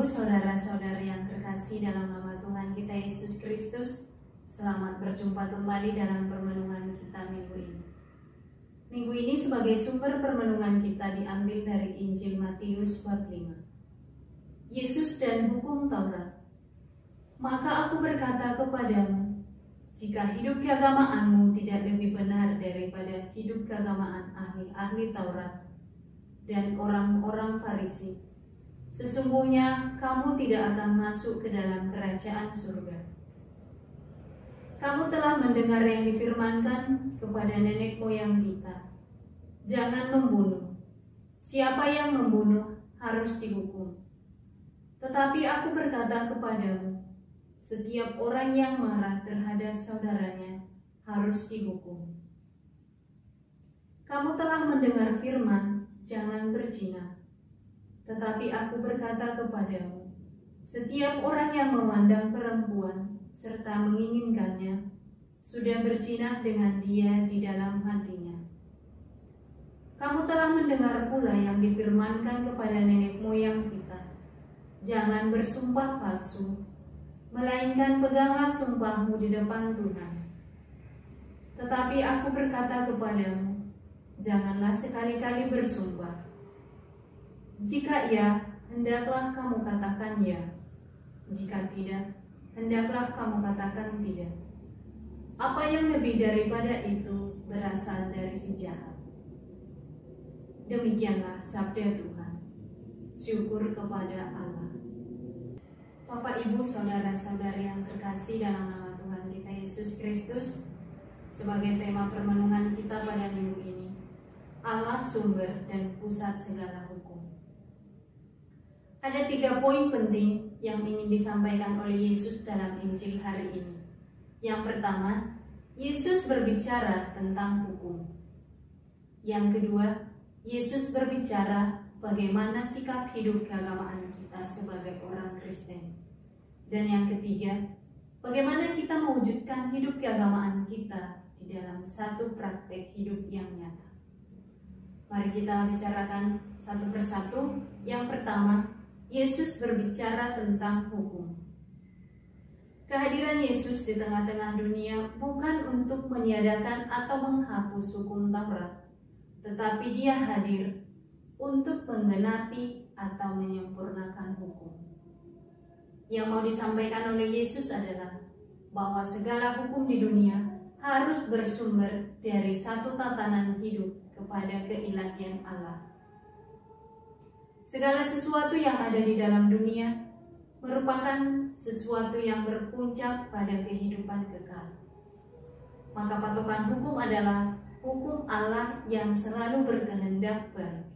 saudara-saudari yang terkasih dalam nama Tuhan kita Yesus Kristus, selamat berjumpa kembali dalam permenungan kita minggu ini. Minggu ini sebagai sumber permenungan kita diambil dari Injil Matius bab 5. Yesus dan hukum Taurat. Maka aku berkata kepadamu, jika hidup keagamaanmu tidak lebih benar daripada hidup keagamaan ahli-ahli Taurat dan orang-orang Farisi, sesungguhnya kamu tidak akan masuk ke dalam kerajaan surga. Kamu telah mendengar yang difirmankan kepada nenek moyang kita, jangan membunuh. Siapa yang membunuh harus dihukum. Tetapi aku berkata kepadamu, setiap orang yang marah terhadap saudaranya harus dihukum. Kamu telah mendengar firman, jangan berzina. Tetapi aku berkata kepadamu, setiap orang yang memandang perempuan serta menginginkannya, sudah berzina dengan dia di dalam hatinya. Kamu telah mendengar pula yang difirmankan kepada nenek moyang kita, jangan bersumpah palsu, melainkan peganglah sumpahmu di depan Tuhan. Tetapi aku berkata kepadamu, janganlah sekali-kali bersumpah. Jika ya, hendaklah kamu katakan ya. Jika tidak, hendaklah kamu katakan tidak. Apa yang lebih daripada itu berasal dari si jahat. Demikianlah sabda Tuhan. Syukur kepada Allah. Bapak, Ibu, saudara-saudari yang terkasih dalam nama Tuhan kita Yesus Kristus, sebagai tema permenungan kita pada minggu ini, Allah sumber dan pusat segala hukum. Ada 3 poin penting yang ingin disampaikan oleh Yesus dalam Injil hari ini. Yang pertama, Yesus berbicara tentang hukum. Yang kedua, Yesus berbicara bagaimana sikap hidup keagamaan kita sebagai orang Kristen. Dan yang ketiga, bagaimana kita mewujudkan hidup keagamaan kita di dalam satu praktek hidup yang nyata. Mari kita bicarakan satu persatu. Yang pertama, Yesus berbicara tentang hukum. Kehadiran Yesus di tengah-tengah dunia bukan untuk meniadakan atau menghapus hukum Taurat, tetapi Dia hadir untuk menggenapi atau menyempurnakan hukum. Yang mau disampaikan oleh Yesus adalah bahwa segala hukum di dunia harus bersumber dari satu tatanan hidup kepada keilahian Allah. Segala sesuatu yang ada di dalam dunia merupakan sesuatu yang berpuncak pada kehidupan kekal. Maka patokan hukum adalah hukum Allah yang selalu berkehendak baik.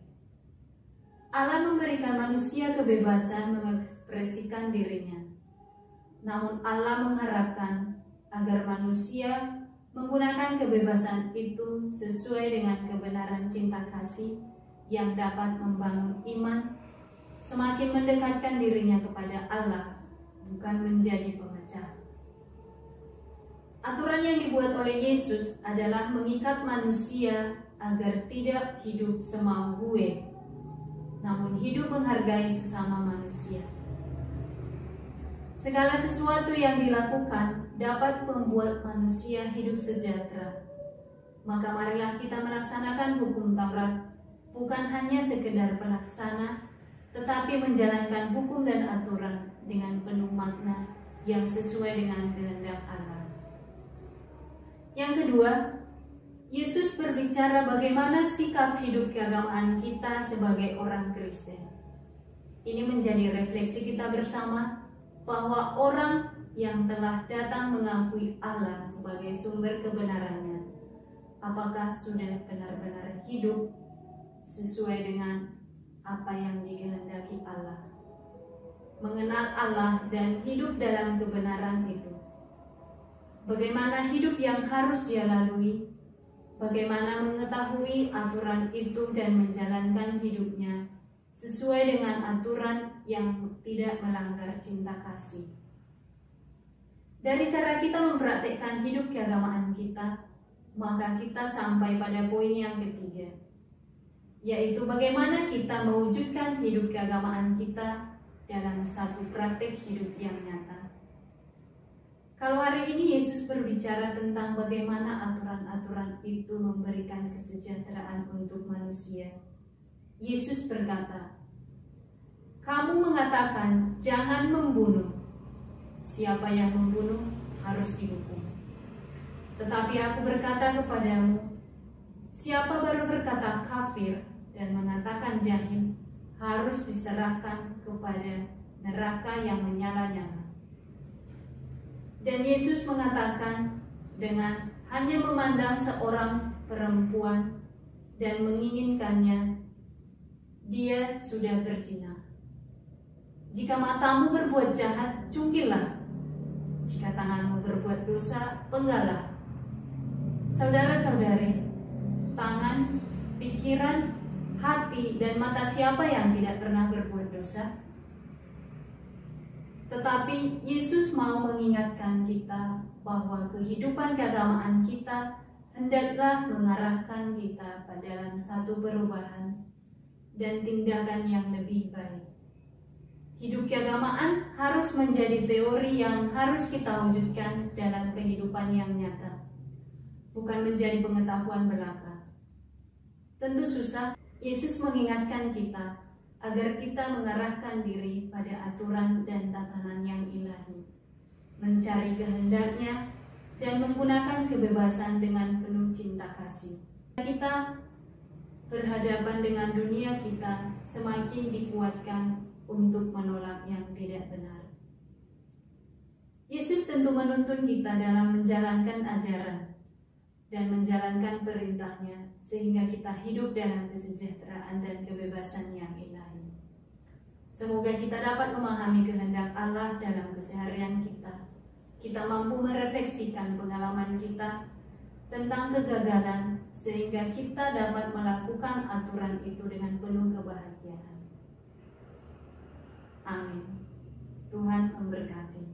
Allah memberikan manusia kebebasan mengekspresikan dirinya. Namun Allah mengharapkan agar manusia menggunakan kebebasan itu sesuai dengan kebenaran cinta kasih yang dapat membangun iman, semakin mendekatkan dirinya kepada Allah, bukan menjadi pemecah. Aturan yang dibuat oleh Yesus adalah mengikat manusia agar tidak hidup semau gue, namun hidup menghargai sesama manusia. Segala sesuatu yang dilakukan dapat membuat manusia hidup sejahtera. Maka marilah kita melaksanakan hukum Taurat, bukan hanya sekedar pelaksana, tetapi menjalankan hukum dan aturan dengan penuh makna yang sesuai dengan kehendak Allah. Yang kedua, Yesus berbicara bagaimana sikap hidup keagamaan kita sebagai orang Kristen. Ini menjadi refleksi kita bersama bahwa orang yang telah datang mengakui Allah sebagai sumber kebenarannya, apakah sudah benar-benar hidup sesuai dengan apa yang dikehendaki Allah, mengenal Allah dan hidup dalam kebenaran itu. Bagaimana hidup yang harus dia lalui, bagaimana mengetahui aturan itu dan menjalankan hidupnya sesuai dengan aturan yang tidak melanggar cinta kasih. Dari cara kita mempraktikkan hidup keagamaan kita, maka kita sampai pada poin yang ketiga, yaitu bagaimana kita mewujudkan hidup keagamaan kita dalam satu praktek hidup yang nyata. Kalau hari ini Yesus berbicara tentang bagaimana aturan-aturan itu memberikan kesejahteraan untuk manusia, Yesus berkata, "Kamu mengatakan jangan membunuh. Siapa yang membunuh harus dihukum. Tetapi aku berkata kepadamu, siapa baru berkata kafir dan mengatakan jahil, harus diserahkan kepada neraka yang menyala-nyala." Dan Yesus mengatakan, dengan hanya memandang seorang perempuan dan menginginkannya, dia sudah berzina. Jika matamu berbuat jahat, cungkilah. Jika tanganmu berbuat dosa, penggalah. Saudara-saudari, tangan, pikiran, hati, dan mata siapa yang tidak pernah berbuat dosa? Tetapi Yesus mau mengingatkan kita bahwa kehidupan keagamaan kita hendaklah mengarahkan kita pada dalam satu perubahan dan tindakan yang lebih baik. Hidup keagamaan harus menjadi teori yang harus kita wujudkan dalam kehidupan yang nyata, bukan menjadi pengetahuan belaka. Tentu susah. Yesus mengingatkan kita agar kita mengarahkan diri pada aturan dan tatanan yang ilahi, mencari kehendaknya, dan menggunakan kebebasan dengan penuh cinta kasih. Kita berhadapan dengan dunia kita semakin dikuatkan untuk menolak yang tidak benar. Yesus tentu menuntun kita dalam menjalankan ajaran dan menjalankan perintahnya, sehingga kita hidup dalam kesejahteraan dan kebebasan yang ilahi. Semoga kita dapat memahami kehendak Allah dalam keseharian kita. Kita mampu merefleksikan pengalaman kita tentang kegagalan, sehingga kita dapat melakukan aturan itu dengan penuh kebahagiaan. Amin. Tuhan memberkati.